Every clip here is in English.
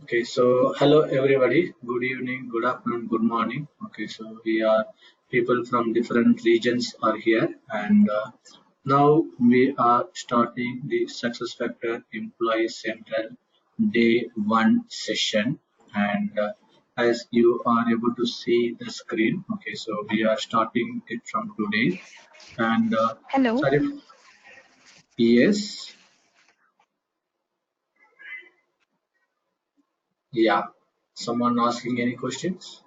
Okay, so hello everybody. Good evening, good afternoon, good morning. Okay, so we are people from different regions are here, and now we are starting the Success Factor Employee Central Day 1 session. And as you are able to see the screen, okay, so we are starting it from today. And Hello. sorry, yes, yeah. Someone asking any questions?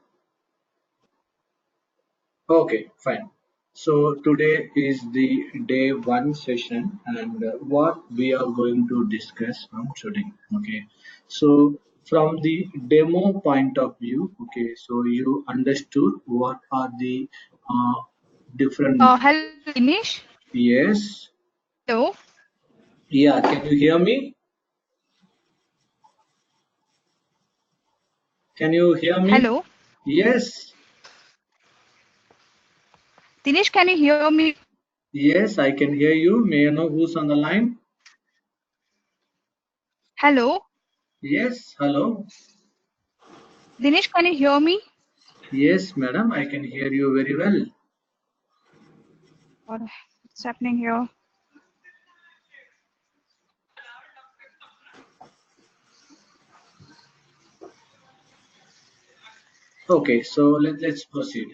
Okay, fine. So today is the day 1 session, and what we are going to discuss from today. Okay, so from the demo point of view, okay, so you understood what are the different. Hello, Dinesh. Yes, Hello. yeah, can you hear me? Can you hear me? Hello. Yes, Dinesh, can you hear me? yes, I can hear you. May I know who's on the line? Hello. Yes, hello. Dinesh, can you hear me? Yes, madam, I can hear you very well. What's happening here? Okay, so let's proceed.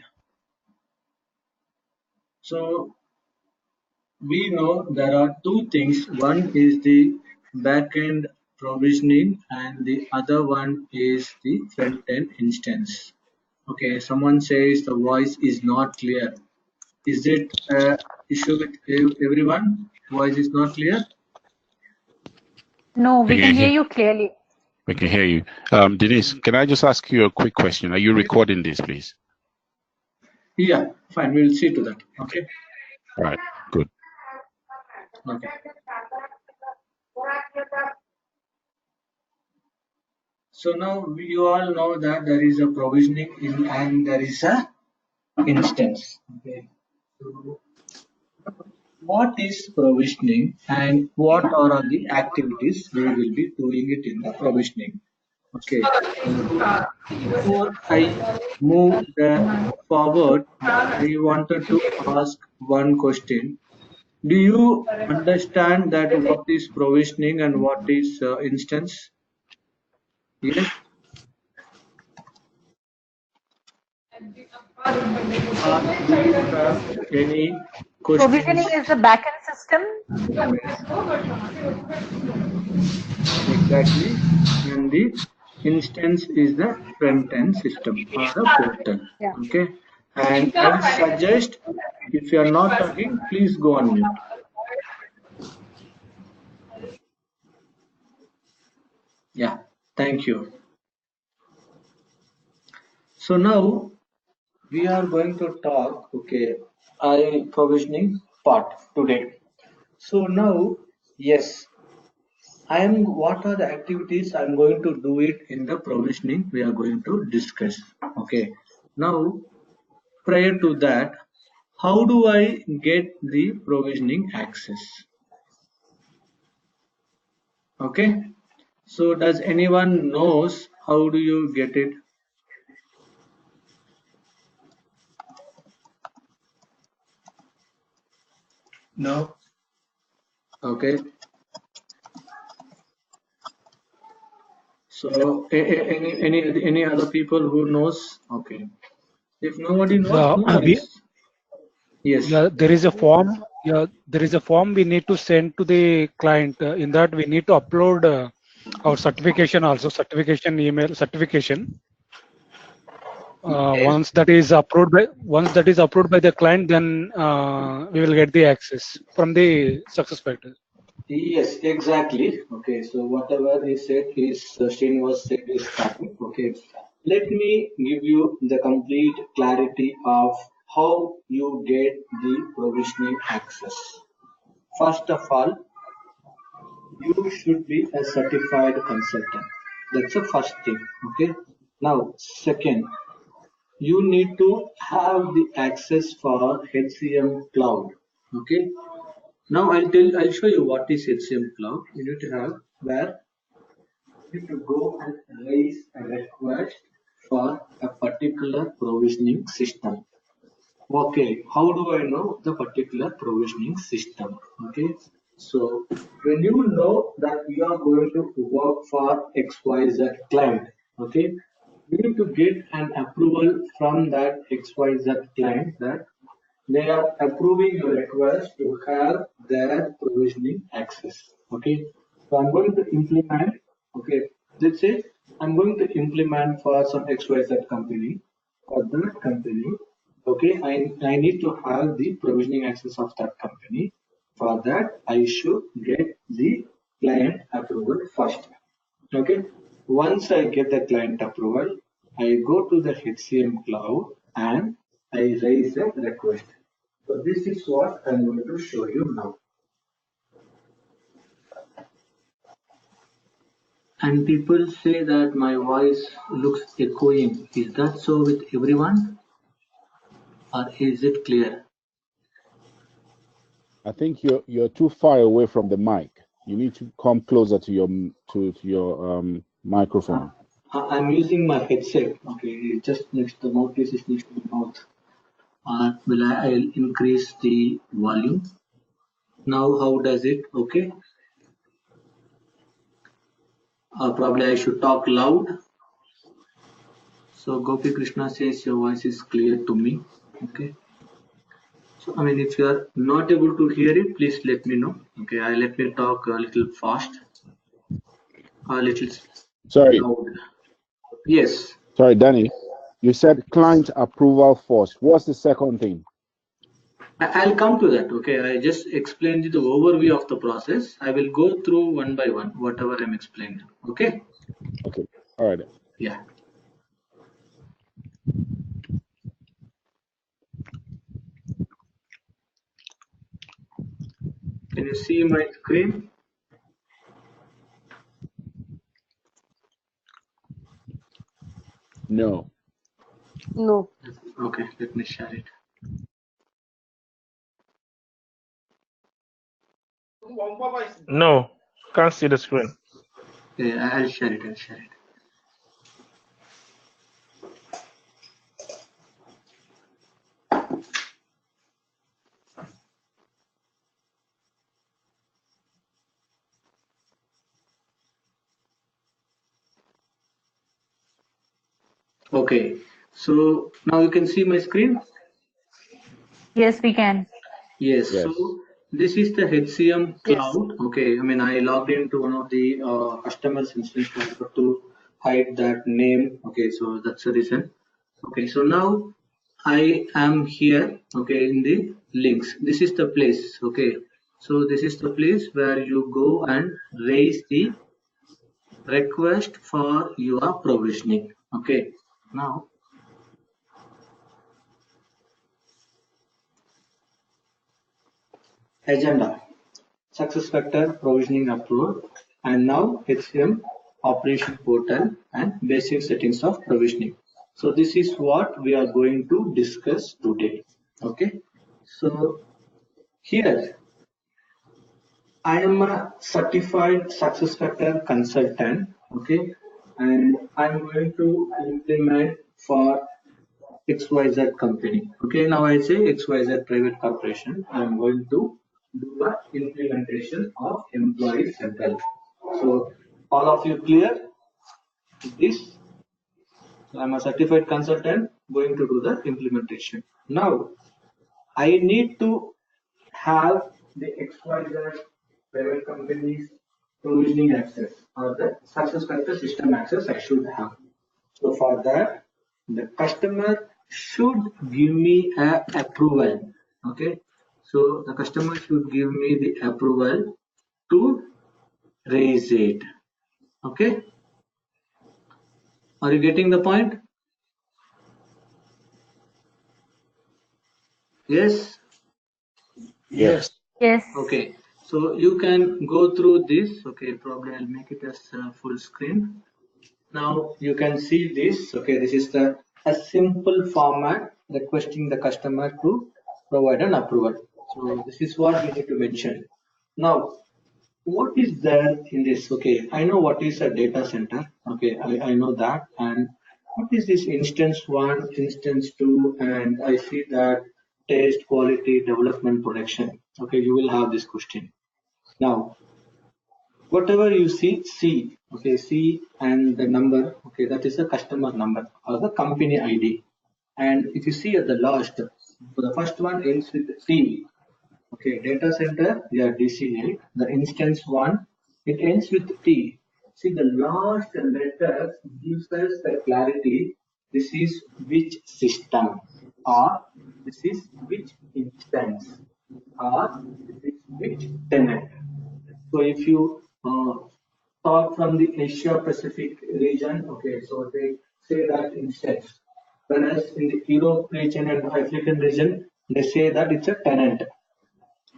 So we know there are two things. One is the backend provisioning and the other one is the front end instance. Okay, someone says the voice is not clear. Is it a issue with everyone? Voice is not clear? No, we can hear you clearly. We can hear you. Denise, can I just ask you a quick question? Are you recording this, please? Yeah, fine. We'll see to that. Okay. All right, good. Okay. So now you all know that there is a provisioning in and there is a instance. Okay. So what is provisioning and what are the activities we will be doing it in the provisioning? Okay. Before I move forward, I wanted to ask one question. Do you understand that what is provisioning and what is instance? Yes. Do you have any Provisioning questions? is the backend system. Exactly. And the instance is the front end system or the portal. Yeah. Okay. And I suggest if you are not talking, please go on mute. Yeah. Thank you. So now we are going to talk, okay, I provisioning part today. So now, yes, what are the activities I'm going to do it in the provisioning we are going to discuss. Okay. Now, prior to that, how do I get the provisioning access? Okay. So does anyone knows how do you get it? No. Okay. So any other people who knows? Okay. If nobody knows, no worries. Yes. Yeah, there is a form. Yeah, there is a form we need to send to the client. In that, we need to upload our certification also, certification email certification. Yes. Once that is approved by the client, then we will get the access from the success factor. Yes, exactly. Okay, so whatever he said is Srinivas said is correct. Okay, let me give you the complete clarity of how you get the provisioning access. First of all, you should be a certified consultant. That's the first thing. Okay. Now, second, you need to have the access for HCM cloud. Okay. Now I'll show you what is HCM cloud. You need to have where need to go and raise a request for a particular provisioning system. Okay, how do I know the particular provisioning system? Okay, so when you know that we are going to work for XYZ client, okay, you need to get an approval from that XYZ client that they are approving your request to have their provisioning access. Okay, so I'm going to implement. Okay, let's say I'm going to implement for some XYZ company. For that company, okay, I need to have the provisioning access of that company. For that, I should get the client approval first. Okay, once I get the client approval, I go to the HCM cloud and I raise a request. So this is what I'm going to show you now. And people say that my voice looks echoing. Is that so with everyone? Or is it clear? I think you're too far away from the mic. You need to come closer to your microphone. I'm using my headset. Okay, just next the mouthpiece is next to my mouth. I'll increase the volume. Now how does it? Okay. Probably I should talk loud. So Gopi Krishna says your voice is clear to me. Okay. So I mean, if you are not able to hear it, please let me know. Okay, let me talk a little fast, a little loud. Yes. Sorry, Danny. You said client approval first. What's the second thing? I'll come to that. Okay, I just explained the overview of the process. I will go through one by one, whatever I'm explaining. Okay. Okay. All right. Yeah. Can you see my screen? No. No. Okay, let me share it. No, can't see the screen. Yeah, I'll share it. I'll share it. Okay, so now you can see my screen. Yes, we can. Yes. So this is the HCM cloud. Yes. Okay, I mean I logged into one of the customers instance to hide that name. Okay, so that's the reason. Okay, so now I am here. Okay, in the links. This is the place. Okay, so this is the place where you go and raise the request for your provisioning. Okay, now agenda. SuccessFactor provisioning approval, and now HCM operation portal and basic settings of provisioning. So this is what we are going to discuss today. Okay, so here I am a certified SuccessFactor consultant. Okay, and I'm going to implement for XYZ company. Okay, now I say XYZ private corporation. I'm going to do the implementation of employee central. So all of you clear this? So I'm a certified consultant going to do the implementation. Now I need to have the XYZ private company's provisioning access or the SuccessFactor system access I should have. So for that, the customer should give me a approval. Okay. So the customer should give me the approval to raise it. Okay. Are you getting the point? Yes. Yes. Yes. Okay. So you can go through this. Okay. Probably I'll make it as full screen. Now you can see this. Okay. This is a simple format requesting the customer to provide an approval. So this is what we need to mention. Now what is there in this? Okay, I know what is a data center. Okay, I know that. And what is this instance one, instance two, and I see that test, quality, development, production. Okay, you will have this question. Now, whatever you see, C, okay, C and the number, okay, that is the customer number or the company ID. And if you see at the last, so the first one ends with C. Okay, data center, yeah, DC8. The instance one, it ends with T. See, the last letter gives us the clarity. This is which system, or this is which instance, or this is which tenant. So if you talk from the Asia Pacific region, okay, so they say that instance. Whereas in the Europe region and African region, they say that it's a tenant.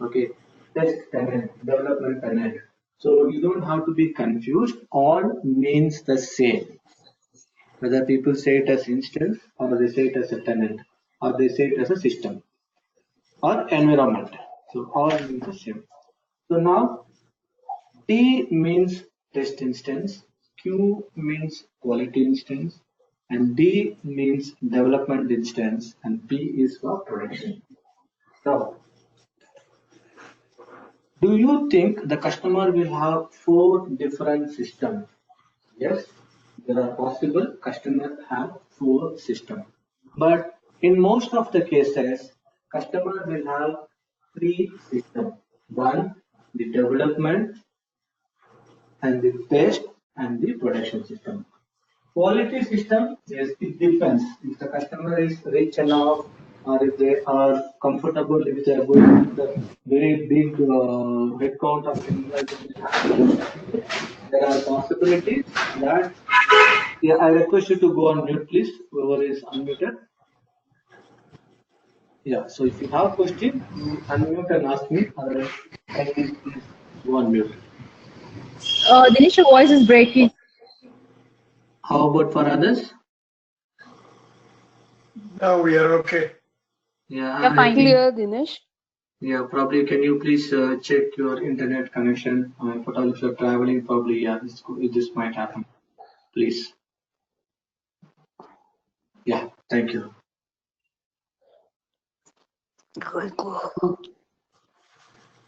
Okay, test tenant, development tenant. So you don't have to be confused. All means the same. Whether people say it as instance, or they say it as a tenant, or they say it as a system, or environment. So all means the same. So now T means test instance, Q means quality instance, and D means development instance, and P is for production. Now, do you think the customer will have 4 different systems? Yes, there are possible customers have 4 systems. But in most of the cases, customer will have 3 systems. One, the development and the test and the production system. Quality system, yes, it depends. If the customer is rich enough or if they are comfortable, if they are going with a very big headcount of employees, there are possibilities that, yeah, I request you to go on mute, please, whoever is unmuted. Yeah, so if you have a question, you unmute and ask me, otherwise, kindly please go on mute. Dinesh, your voice is breaking. How about for others? No, we are okay. Yeah, You're fine. Clear, Dinesh. Yeah, probably can you please check your internet connection? If you're traveling, probably, yeah, this might happen. Please. Yeah, thank you.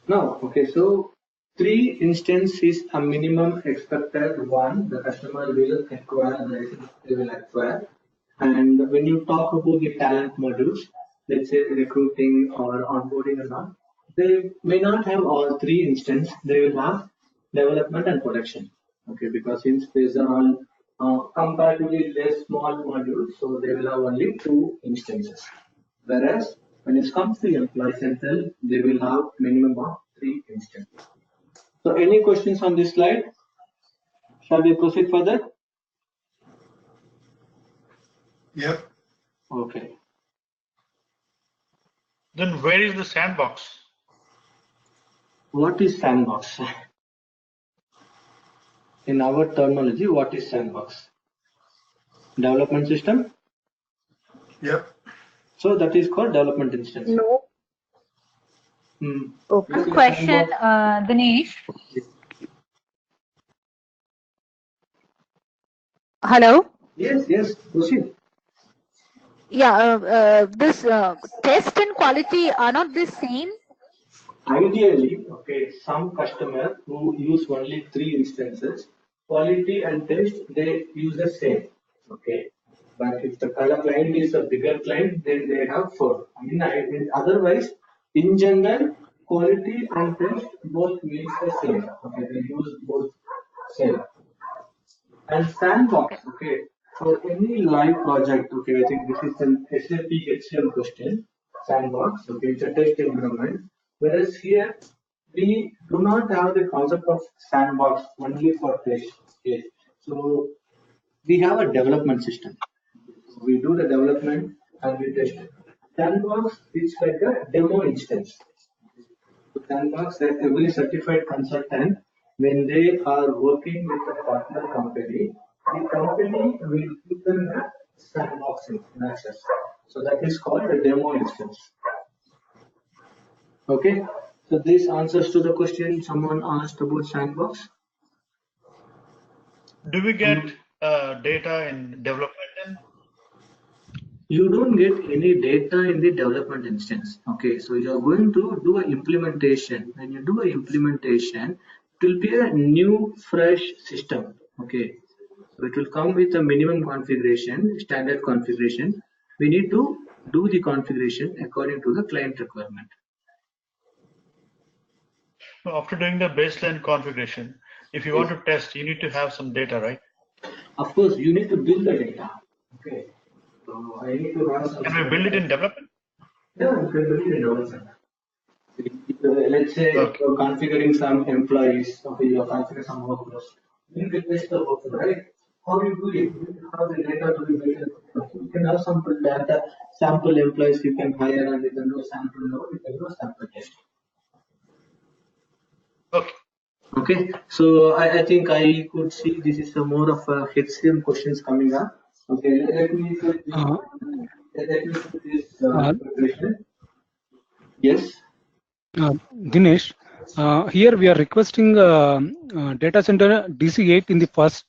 Now, okay, so 3 instance is a minimum expected one the customer will acquire, they will acquire. And when you talk about the talent modules, let's say recruiting or onboarding and all, they may not have all 3 instances. They will have development and production. Okay, because since these are all comparatively less small modules, so they will have only 2 instances. Whereas when it comes to employee central, they will have minimum of 3 instances. So any questions on this slide? Shall we proceed further? Yep. Okay. Then where is the sandbox? What is sandbox? In our terminology, what is sandbox? Development system? Yep. So that is called development instance. No. Okay. One question, Dinesh. Hello? Yes, proceed. Yeah, this test and quality are not the same. Ideally, okay, some customer who use only 3 instances, quality and test, they use the same. Okay. But if the client is a bigger client, then they have 4. Otherwise, in general, quality and test both means the same. Okay, they use both same. And sandbox, okay, for any live project, okay, I think this is an SAP HCM question. Sandbox, okay, it's a test environment. Whereas here, we do not have the concept of sandbox only for test. Okay, so we have a development system. We do the development and we test it. Sandbox is like a demo instance. So sandbox, that every certified consultant, when they are working with a partner company, the company will give them a sandbox access. So that is called a demo instance. Okay. So this answers to the question someone asked about sandbox. Do we get data in development then? You don't get any data in the development instance. Okay, so you're going to do an implementation. When you do an implementation, it will be a new fresh system. Okay, so it will come with a minimum configuration, standard configuration. We need to do the configuration according to the client requirement. After doing the baseline configuration, if you want to test, you need to have some data, right? Of course, you need to build the data. Okay, so I need to run some. Can we build it in development? Yeah, you can build it in development. Let's say you're configuring some employees, okay, you're configuring some workflows. You can test the workflow, right? How you do it? How the data to be built? You can have sample data, sample employees you can hire, and you can do a sample node, you can do a sample test. Okay. Okay, so I think I could see this is a more of a HCM questions coming up. Okay, let me put this preparation. Yes. Dinesh, here we are requesting data center DC8 in the first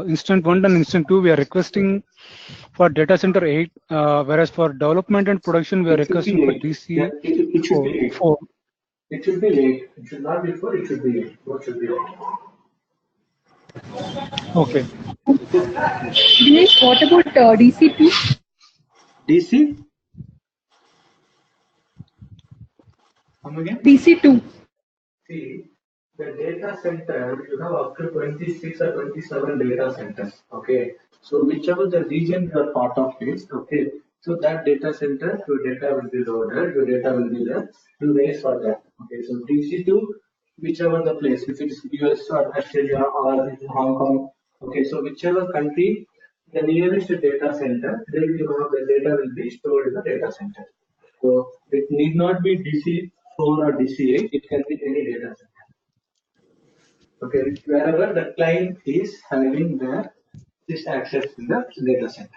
instant 1 and instant 2. We are requesting for data center 8, whereas for development and production we are requesting for DC yeah, it should be 8. 4. It should be 8. It should not be 4. It should be 8. Both should be 8. Okay. Dinesh, what about DC2? DC? Come again? DC2. See, the data center, you have up to 26 or 27 data centers. Okay. So whichever the region you are part of it, okay. So that data center, your data will be loaded, your data will be there. You raise for that. Okay. So DC2, whichever the place, if it is US or Australia or Hong Kong, okay. So whichever country, the nearest data center, then you have the data will be stored in the data center. So it need not be DC4 or DC8, it can be any data center. Okay, wherever the client is having this access in the data center.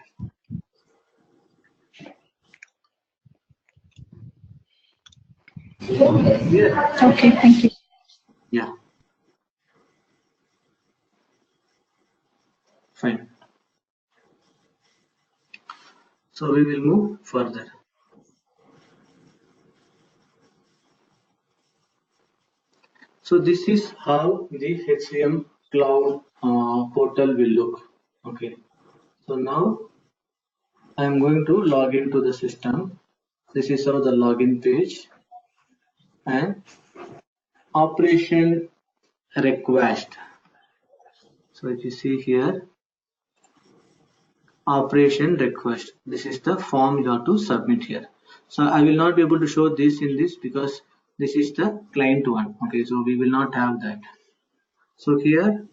Yeah. Okay, thank you. Yeah. Fine. So we will move further. So this is how the HCM cloud portal will look. Okay. So now I am going to log into the system. This is how the login page and operation request. So if you see here, operation request. This is the form you have to submit here. So I will not be able to show this in this because this is the client one. Okay, so we will not have that. So here,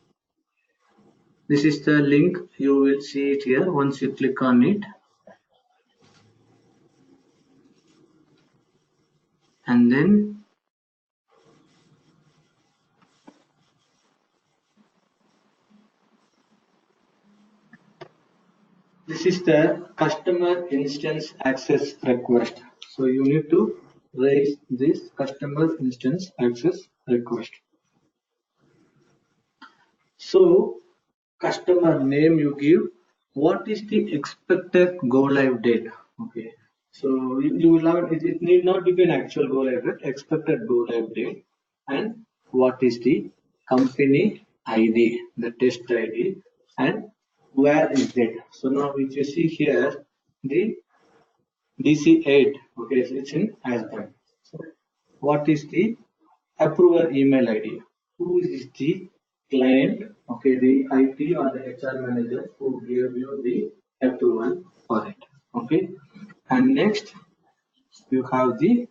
this is the link. You will see it here once you click on it. And then this is the customer instance access request. So you need to raise this customer instance access request. So customer name you give, what is the expected go live date? Okay, so you will have it need not be an actual go live date, expected go live date, and what is the company ID, the test ID, and where is it? So now if you see here, the DC8, okay, so it's in Aspen. So what is the approver email ID? Who is the client? Okay, the IT or the HR manager who gave you the approval for it. Okay, and next you have the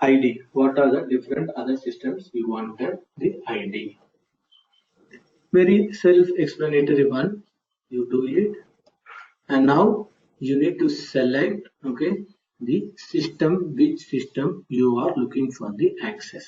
ID. What are the different other systems you wanted the ID? Very self-explanatory one. You do it, and now you need to select, okay, the system, which system you are looking for the access.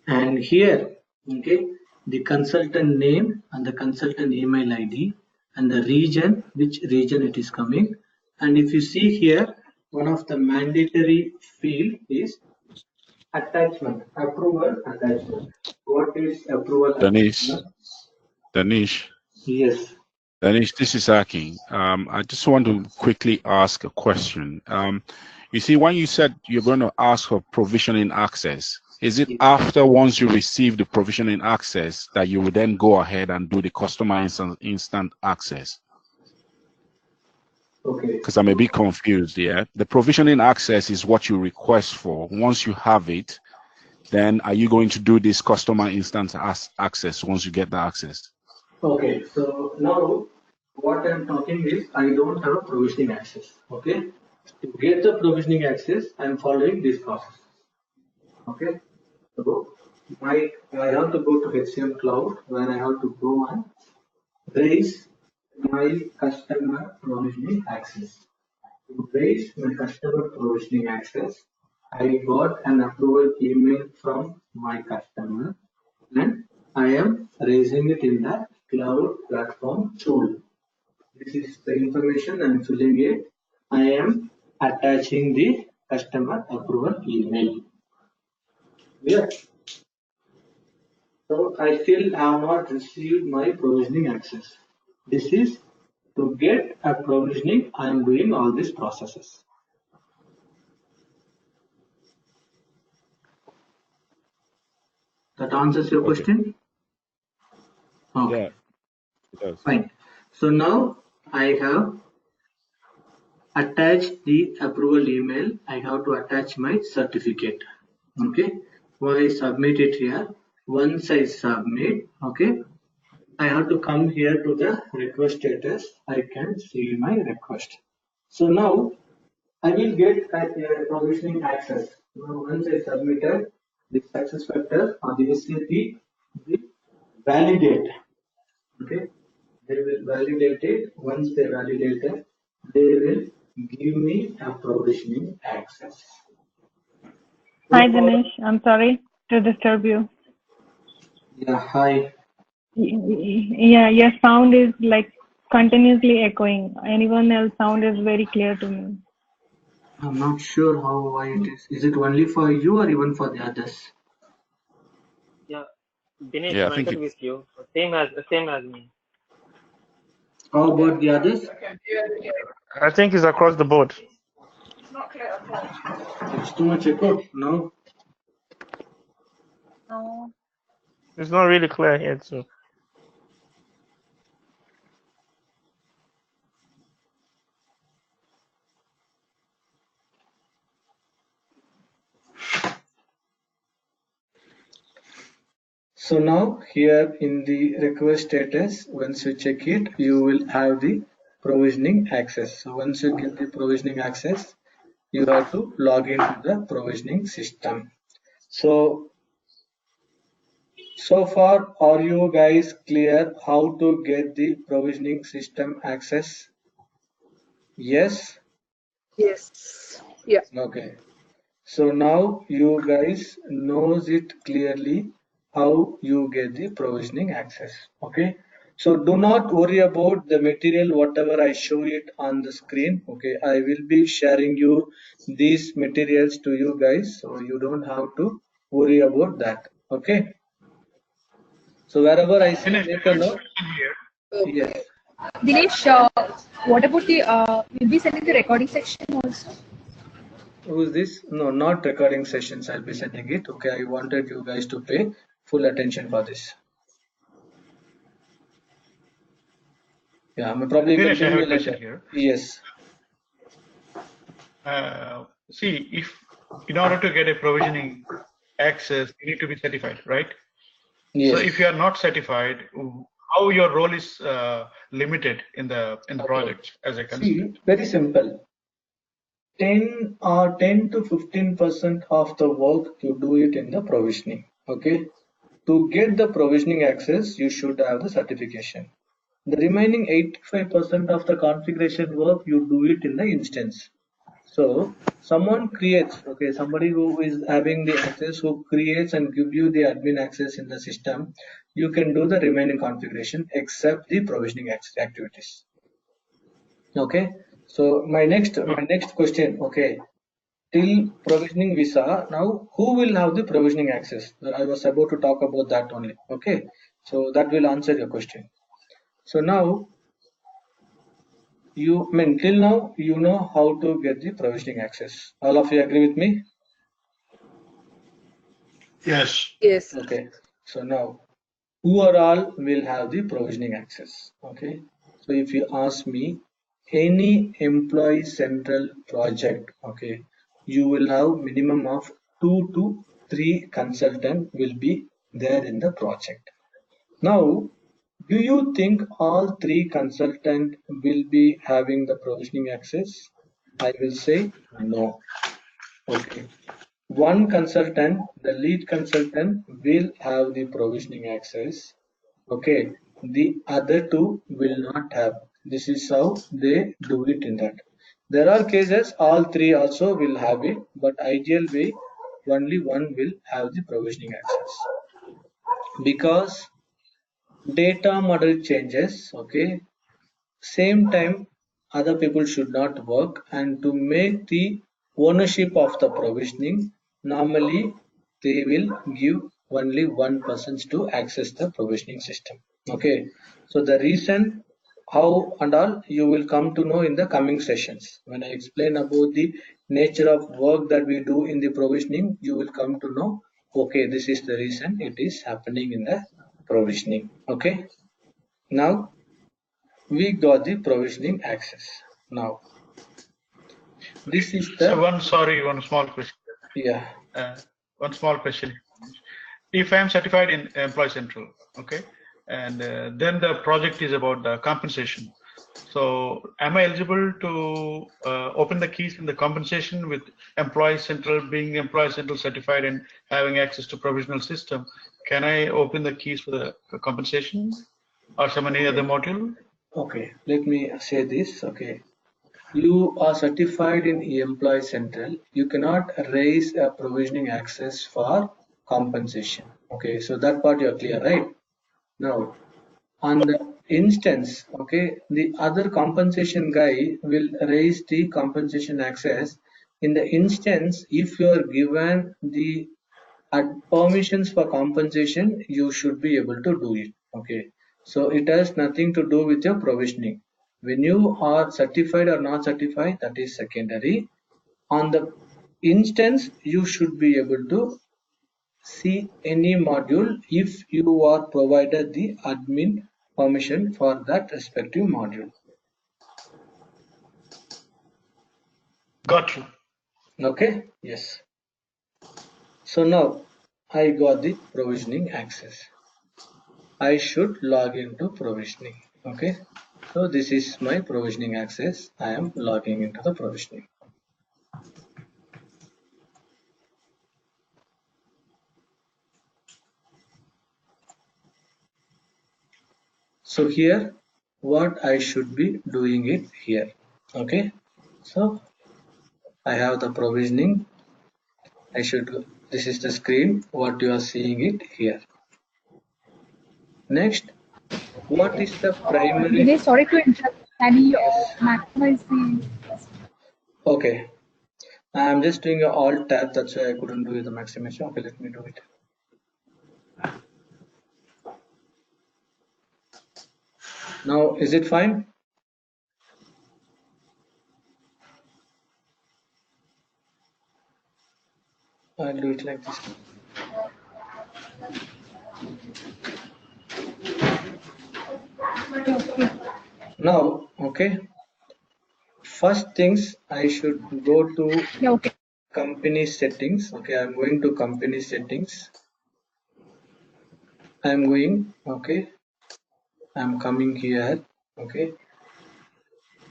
And here, okay, the consultant name and the consultant email ID and the region, which region it is coming. And if you see here, one of the mandatory field is attachment, approval attachment. What is approval attachment? Danish, Yes. Danish, this is Aki. I just want to quickly ask a question. You see, when you said you're going to ask for provisioning access, is it after once you receive the provisioning access that you will then go ahead and do the customer instant access? Okay. Because I'm a bit confused, yeah? The provisioning access is what you request for. Once you have it, then are you going to do this customer instant access once you get the access? Okay, so now what I'm talking is I don't have a provisioning access. Okay, to get the provisioning access, I'm following this process. Okay, so I have to go to HCM Cloud where I have to go and raise my customer provisioning access. To raise my customer provisioning access, I got an approval email from my customer and I am raising it in the cloud platform tool. This is the information I am filling it. I am attaching the customer approval email. Yeah. So I still have not received my provisioning access. This is to get a provisioning. I am doing all these processes. That answers your question? Okay. Yeah, it does. Fine. So now I have attached the approval email. I have to attach my certificate. Okay. When I submit it here, once I submit, okay, I have to come here to the request status. I can see my request. So now I will get a provisioning access. Now once I submitted the success factor or the SAP will validate. Okay, they will validate it. Once they validate it, they will give me a provisioning access. Hi Dinesh, I'm sorry to disturb you. Yeah, hi. Yeah, your sound is like continuously echoing. Anyone else sound is very clear to me. I'm not sure why it is. Is it only for you or even for the others? Yeah, Dinesh, Yeah, I I'm think with you. Same as me. How about the others? I think it's across the board. It's too much echo. No. It's not really clear here too. So now here in the request status, once you check it, you will have the provisioning access. So once you get the provisioning access, you have to log into the provisioning system. So far, are you guys clear how to get the provisioning system access? Yes? Yes. Yeah. Okay. So now you guys knows it clearly how you get the provisioning access. Okay. So do not worry about the material, whatever I show it on the screen. Okay. I will be sharing you these materials to you guys. So you don't have to worry about that. Okay. So wherever I say Dinesh, make a note. here. Yes. Dinesh, what about you'll be sending the recording section also? Who's this? No, not recording sessions. I'll be sending it. Okay. I wanted you guys to pay full attention for this. Yeah, I'm probably Dinesh, I have continue a question later. here. Yes. See, if in order to get a provisioning access, you need to be certified, right? Yes. So if you are not certified, how your role is limited in the project as a consultant? See, very simple. 10 or 10 to 15% of the work you do it in the provisioning. Okay. To get the provisioning access, you should have the certification. The remaining 85% of the configuration work you do it in the instance. So someone creates, okay, somebody who is having the access who creates and give you the admin access in the system, you can do the remaining configuration except the provisioning activities. Okay, So my next question, okay, till provisioning visa, now who will have the provisioning access? I was about to talk about that only, okay. So that will answer your question. So now, till now, you know how to get the provisioning access. All of you agree with me? Yes. Yes. Okay. So now, who are all will have the provisioning access? Okay. So if you ask me, any employee central project, okay, you will have minimum of 2 to 3 consultant will be there in the project. Now, do you think all 3 consultant will be having the provisioning access? I will say no. Okay. One consultant, the lead consultant, will have the provisioning access. Okay. The other 2 will not have. This is how they do it in that. There are cases all 3 also will have it, but ideal way only one will have the provisioning access. Because data model changes, okay, same time other people should not work, and to make the ownership of the provisioning, normally they will give only one person to access the provisioning system. Okay, so the reason how and all you will come to know in the coming sessions. When I explain about the nature of work that we do in the provisioning, you will come to know, okay, this is the reason it is happening in the provisioning. Okay, now we got the provisioning access. Now, this is So the, one small question. yeah, One small question. If I am certified in Employee Central, okay, and then the project is about the compensation. So am I eligible to open the keys in the compensation with Employee Central, being Employee Central certified and having access to provisional system? Can I open the keys for the compensation or some any other module? okay, let me say this, okay. You are certified in Employee Central, you cannot raise a provisioning access for compensation. Okay, so that part you are clear, right? Now, on the instance, okay, the other compensation guy will raise the compensation access. In the instance, if you are given the permissions for compensation, you should be able to do it. Okay, so it has nothing to do with your provisioning. When you are certified or not certified, that is secondary. On the instance, you should be able to see any module if you are provided the admin permission for that respective module. Got you. Okay, yes. So now I got the provisioning access. I should log into provisioning. Okay, so this is my provisioning access. I am logging into the provisioning. So here, what I should be doing it here. Okay, so I have the provisioning. I should, this is the screen, what you are seeing it here. Next, what is the primary? Dinesh, sorry to interrupt. Can you Yes. maximize the? Okay, I'm just doing a alt tab, that's why I couldn't do the maximization. Okay, let me do it. Now, is it fine? I'll do it like this. Now, okay, first things I should go to Yeah, okay. company settings. Okay, I'm going to company settings. I'm going, okay, I'm coming here. Okay,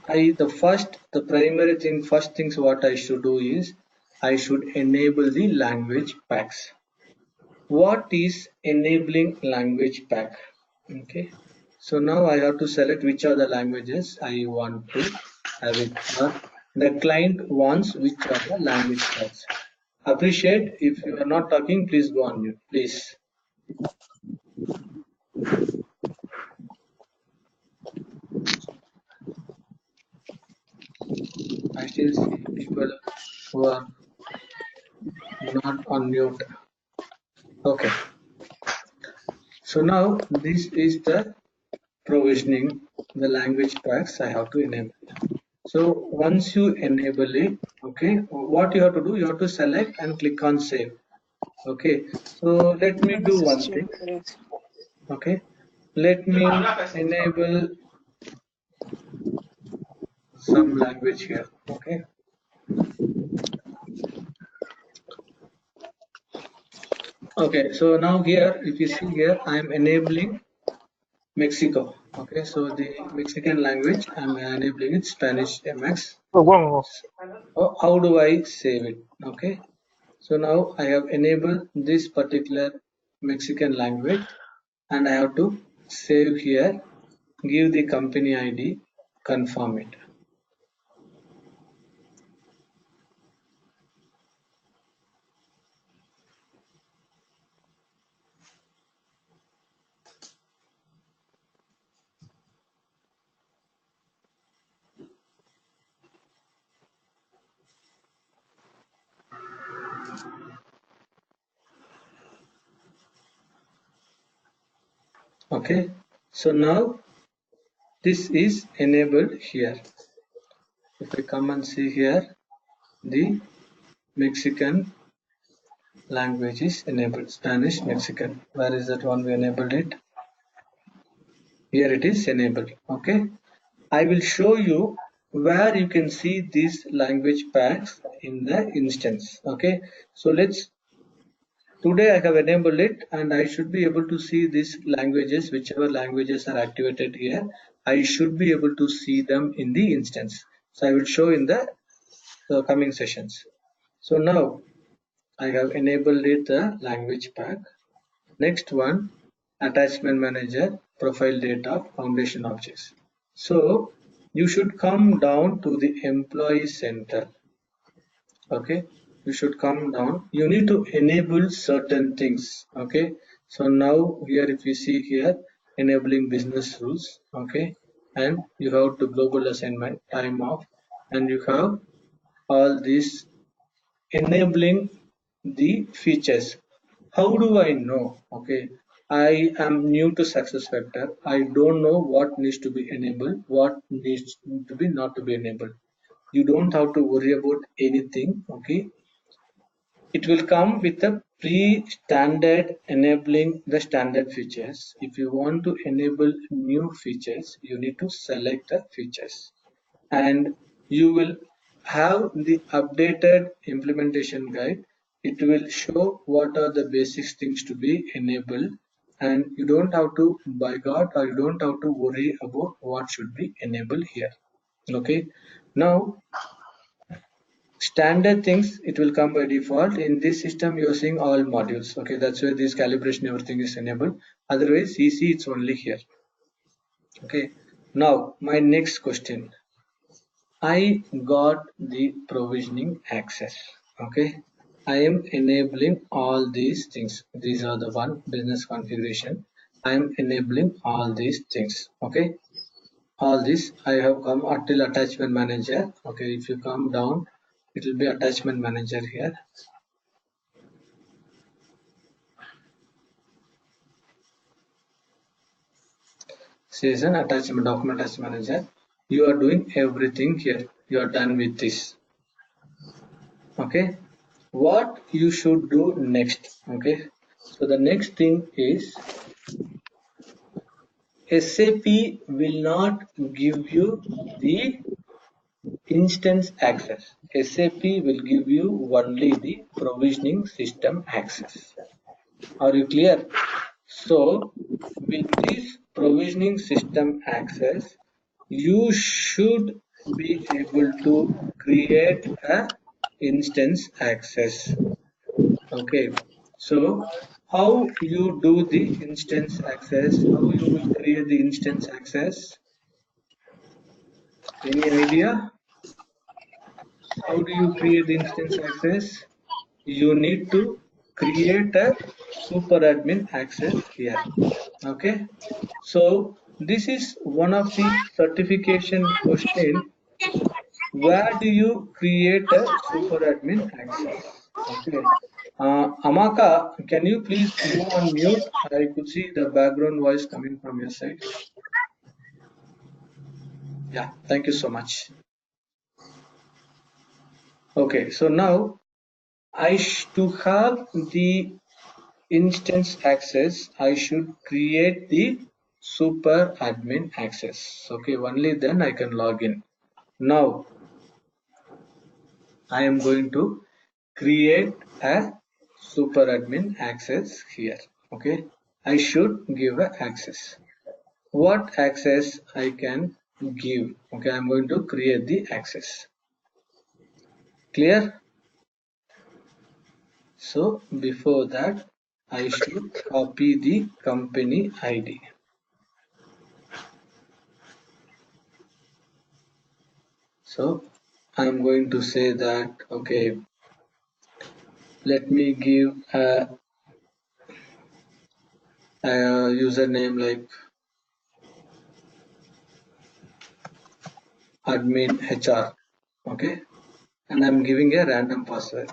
the primary thing, first things what I should do is I should enable the language packs. What is enabling language pack? Okay, so now I have to select which are the languages I want to have it, or the client wants which are the language packs. Appreciate if you are not talking, please go on mute, please. still see people who are not on mute. Okay. So now this is the provisioning, the language packs I have to enable. So once you enable it, okay, what you have to do, you have to select and click on save. Okay, so let me do one thing. Okay, let me enable some language here. Okay. Okay, so now here, if you see here, I am enabling Mexico. Okay, so the Mexican language, I'm enabling it Spanish MX. So how do I save it? Okay, so now I have enabled this particular Mexican language and I have to save here, give the company ID, confirm it. Okay, so now this is enabled here. If I come and see here, the Mexican language is enabled, Spanish Mexican. Where is that one we enabled it? Here it is enabled. Okay, I will show you where you can see these language packs in the instance. Okay, so today I have enabled it and I should be able to see these languages, whichever languages are activated here, I should be able to see them in the instance. So I will show in the coming sessions. So now I have enabled it the language pack. Next one, attachment manager, profile data, foundation objects. So you should come down to the employee center. Okay, you should come down. You need to enable certain things. Okay, so now here if you see here, enabling business rules. Okay, and you have to global assignment, time off, and you have all these enabling the features. How do I know? Okay, I am new to SuccessFactors. I don't know what needs to be enabled, what needs to be not to be enabled. You don't have to worry about anything. Okay, it will come with a pre-standard enabling the standard features. If you want to enable new features, you need to select the features and you will have the updated implementation guide. It will show what are the basic things to be enabled and you don't have to by God or you don't have to worry about what should be enabled here. Okay, now standard things, it will come by default. In this system you're seeing all modules. Okay, that's why this calibration everything is enabled. Otherwise CC it's only here. Okay, now my next question, I got the provisioning access. Okay, I am enabling all these things. These are the one business configuration. I am enabling all these things. Okay, all this I have come until attachment manager. Okay, if you come down, it will be attachment manager here. Season attachment document attachment manager. You are doing everything here. You are done with this. Okay, what you should do next? Okay, so the next thing is SAP will not give you the instance access. SAP will give you only the provisioning system access. Are you clear? So with this provisioning system access, you should be able to create a instance access. Okay, so how you do the instance access, how you will create the instance access? Any idea? How do you create the instance access? You need to create a super admin access here. Okay, so this is one of the certification question where do you create a super admin access? Okay. Amaka, can you please go on mute? I could see the background voice coming from your side. Yeah, thank you so much. Okay, so now to have the instance access, I should create the super admin access. Okay, only then I can log in. Now I am going to create a super admin access here. Okay, I should give a access. What access I can give? Okay, I'm going to create the access. Clear? So before that, I should copy the company ID. So I'm going to say that, okay, let me give a username like admin HR. Okay, and I'm giving a random password.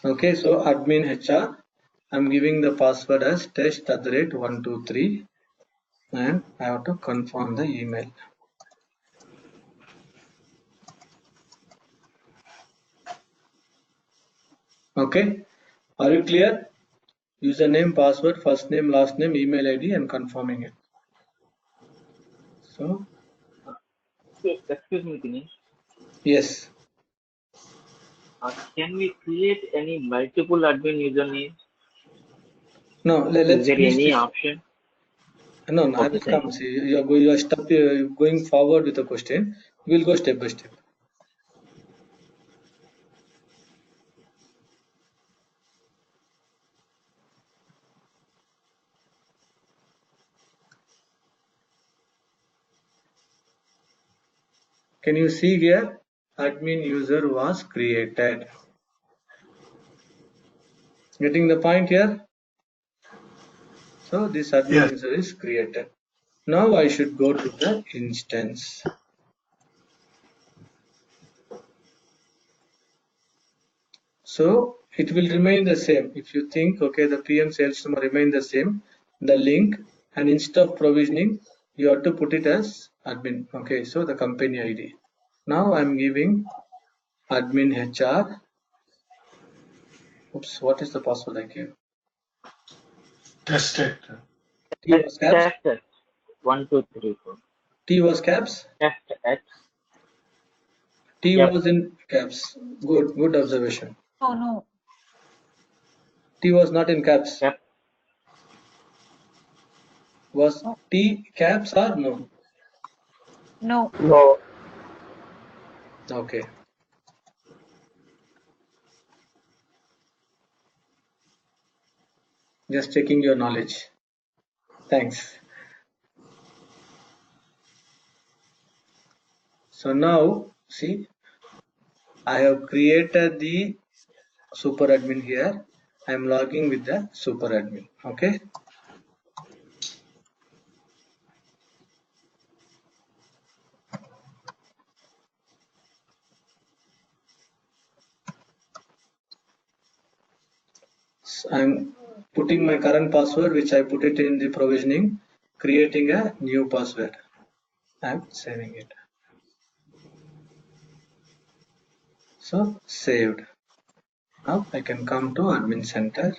Okay, so admin HR, I'm giving the password as test@123 and I have to confirm the email. Okay, are you clear? Username, password, first name, last name, email ID, and confirming it. So, Excuse me, Dinesh. yes. Can we create any multiple admin usernames? No, let's Is there finish any this. option? No, I will Okay, come. See, you are going forward with the question. We'll go step by step. Can you see here? Admin user was created. Getting the point here? So this admin user is created. Now I should go to the instance. So it will remain the same. If you think, okay, the PM sales number remain the same, the link, and instead of provisioning, you have to put it as admin. Okay, so the company ID. Now I'm giving admin HR. Oops, what is the password I gave? Test it. T was caps. Test. 1, 2, 3, 4. T was caps. Test X. T Yep. was in caps. Good observation. Oh, no. T was not in caps. Yep. Was T caps or no? No. No. Okay. Just checking your knowledge. Thanks. So now, see, I have created the super admin here. I am logging with the super admin. Okay. So I'm putting my current password, which I put it in the provisioning, creating a new password. I'm saving it. So saved. Now I can come to admin center.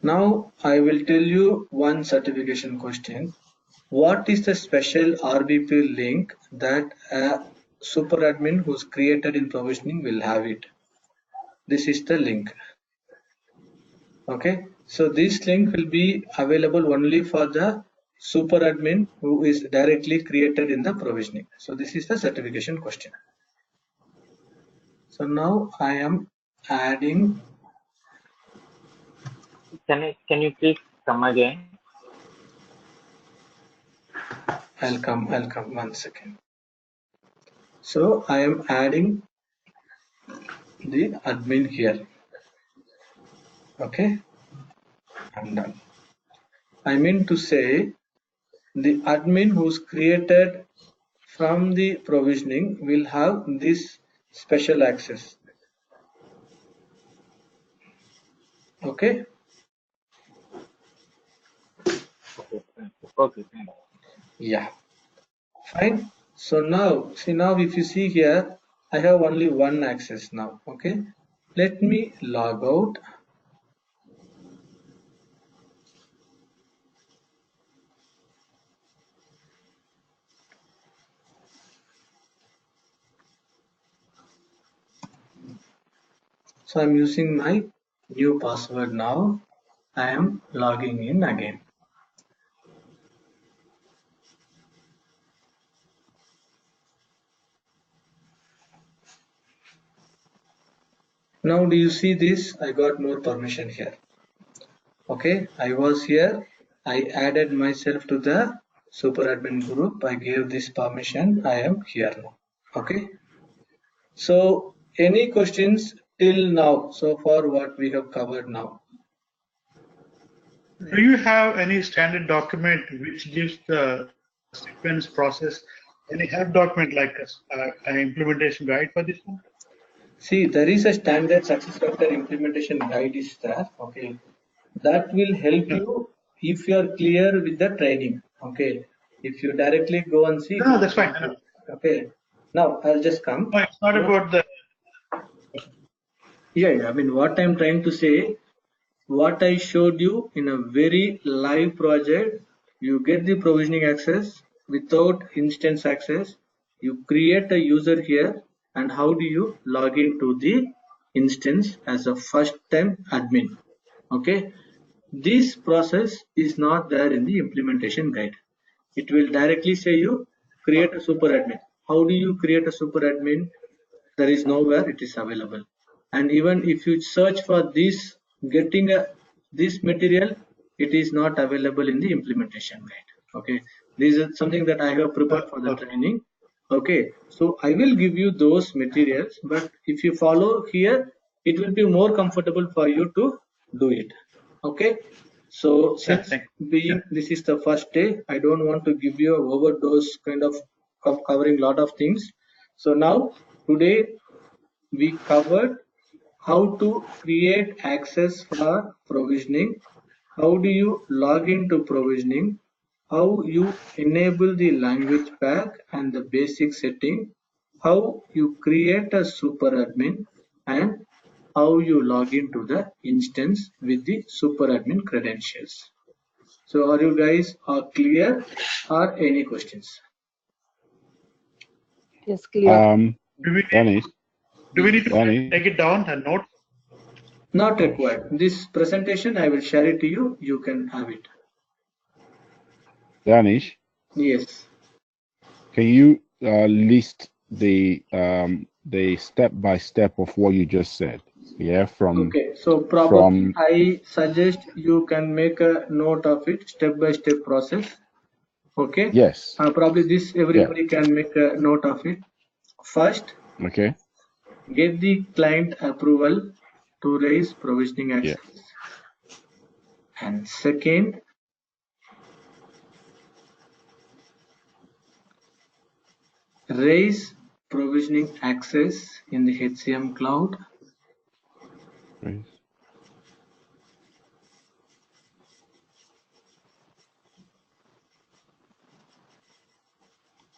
Now I will tell you one certification question. What is the special RBP link that a super admin who's created in provisioning will have it? This is the link. Okay, so this link will be available only for the super admin who is directly created in the provisioning. So this is the certification question. So now I am adding. Can you please come again? I'll come 1 second. So I am adding the admin here. Okay, I'm done. I mean to say the admin who's created from the provisioning will have this special access. Okay. Okay, thank you. Yeah. Fine. So now, see now if you see here, I have only one access now. Okay. Let me log out. So I'm using my new password now. I am logging in again. Now do you see this? I got more permission here. Okay, I was here. I added myself to the super admin group. I gave this permission. I am here now. Okay. So any questions till now so far what we have covered now? Do you have any standard document which gives the sequence process? Any help document like an implementation guide for this one? See, there is a standard SuccessFactors implementation guide is there. Okay, that will help you if you are clear with the training. Okay, if you directly go and see. No, that's fine. No. Okay, now I'll just come. No, it's not about the. Yeah. I mean, what I'm trying to say, what I showed you in a very live project, you get the provisioning access without instance access. You create a user here, and how do you log into the instance as a first time admin? Okay, this process is not there in the implementation guide. It will directly say you create a super admin. How do you create a super admin? There is nowhere it is available. And even if you search for this, getting this material, it is not available in the implementation guide. Okay, this is something that I have prepared for the training. Okay, so I will give you those materials, but if you follow here, it will be more comfortable for you to do it. Okay, so since being this is the first day, I don't want to give you a overdose kind of covering lot of things. So now today we covered how to create access for provisioning, how do you log into provisioning, how you enable the language pack and the basic setting, how you create a super admin, and how you log into the instance with the super admin credentials. So are you guys clear or any questions? Yes, clear. Do we need to take it down and note? Not required. This presentation I will share it to you. You can have it. Danish, Yes. can you list the step by step of what you just said? Yeah, from Okay. So probably I suggest you can make a note of it, step by step process. Okay. Yes. Probably this everybody can make a note of it. First, okay, get the client approval to raise provisioning access. And second, raise provisioning access in the HCM cloud.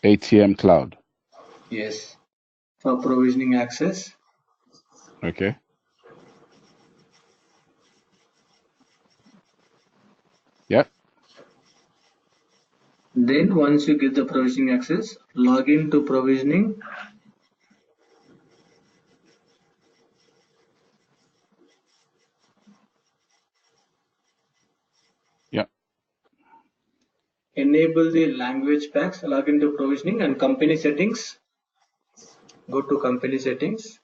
ATM cloud. Yes, for provisioning access. Okay. Yep. Then once you get the provisioning access, log into provisioning. Yep. Enable the language packs, log into provisioning and company settings. Go to company settings.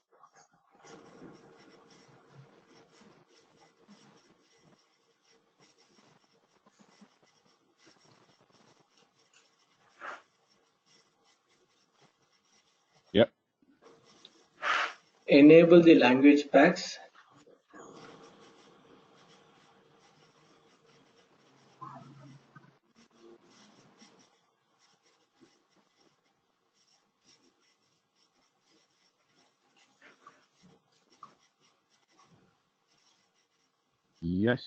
enable the language packs. Yes.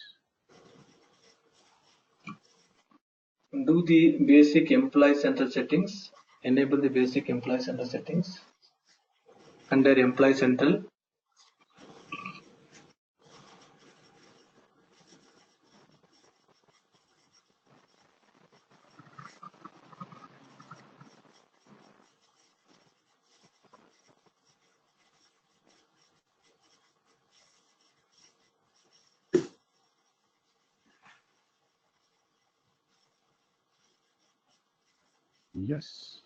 Do the basic employee center settings. Enable the basic employee center settings. Under employee central. Yes.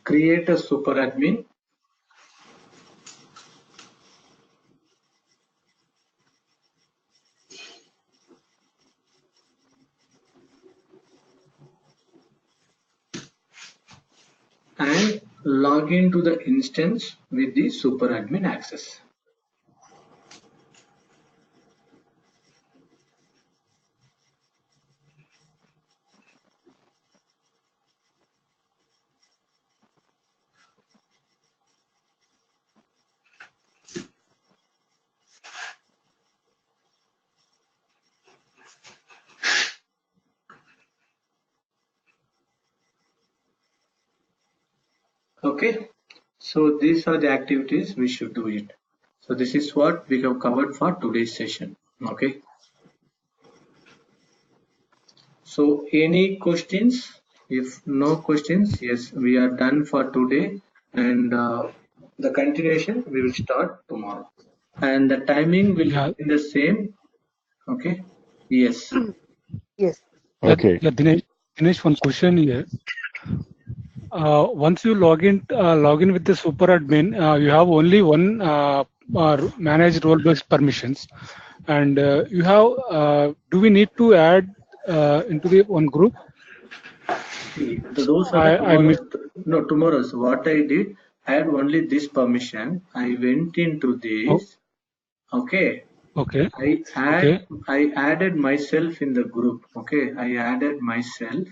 Create a super admin. And log into the instance with the super admin access. Okay, so these are the activities we should do it. So this is what we have covered for today's session. Okay, so any questions? If no questions, yes, we are done for today, and the continuation we will start tomorrow, and the timing will be the same. Okay, yes. Yes. Okay. Yeah, Dinesh, one question here. Once you log in with the super admin, you have only one manage role-based permissions, and you have. Do we need to add into the one group? See, those are the tomorrow. Tomorrow. So what I did, I had only this permission. I went into this. Okay. Okay. I added myself in the group. Okay. I added myself.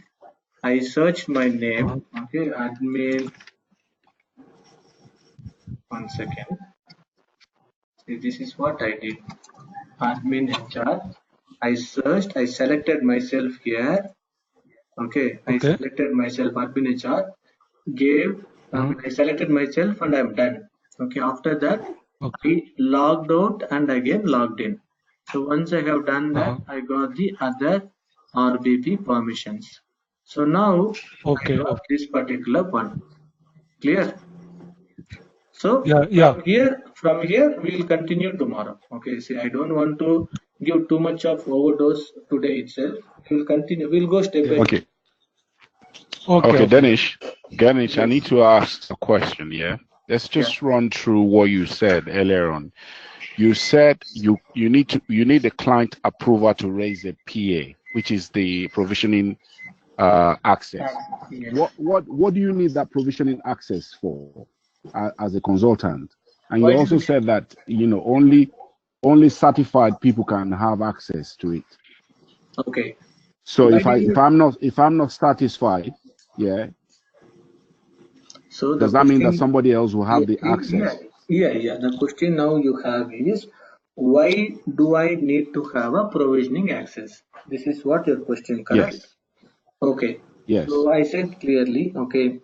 I searched my name. Okay. Admin. One second. See, this is what I did. Admin HR. I searched. I selected myself here. Okay. I selected myself. Admin HR. I selected myself and I'm done. Okay. After that, I logged out and again logged in. So once I have done that, I got the other RBP permissions. So now I got this particular one. Clear? So from here we will continue tomorrow. Okay. See, I don't want to give too much of overdose today itself. We will continue. We'll go step by step. Okay, Ganesh, I need to ask a question. Yeah, let's just run through what you said earlier on. You said you need the client approval to raise a PA, which is the provisioning access. Yes. What do you need that provisioning access for as a consultant? And you also said that only certified people can have access to it. Okay. So if I'm not satisfied, yeah. So does that mean that somebody else will have the access? Yeah. The question now you have is, why do I need to have a provisioning access? This is what your question, correct? Yes. Okay. Yes. So I said clearly, okay,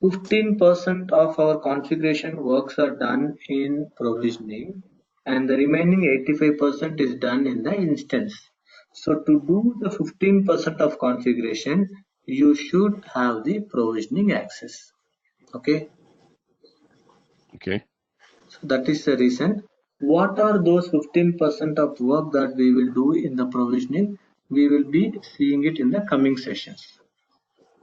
15% of our configuration works are done in provisioning, and the remaining 85% is done in the instance. So to do the 15% of configuration, you should have the provisioning access. Okay. Okay. So that is the reason. What are those 15% of work that we will do in the provisioning? We will be seeing it in the coming sessions.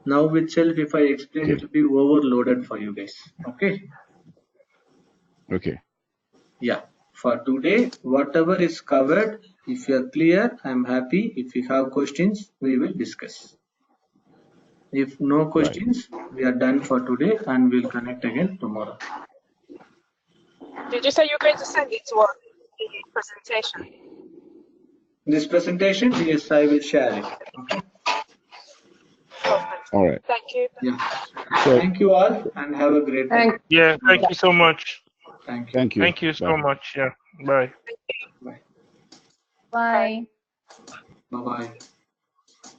Now itself, if I explain, it will be overloaded for you guys. Okay. Okay. Yeah. For today, whatever is covered, if you are clear, I am happy. If you have questions, we will discuss. If no questions, we are done for today and we'll connect again tomorrow. Did you say you're going to send it to us, the presentation? This presentation, yes, I will share it. Okay. Perfect. All right. Thank you. Yeah. So, Thank you all and have a great day. Yeah, thank you so much. Thank you. thank you. Thank you so Bye. much. Yeah, bye. Bye. Bye. Bye-bye.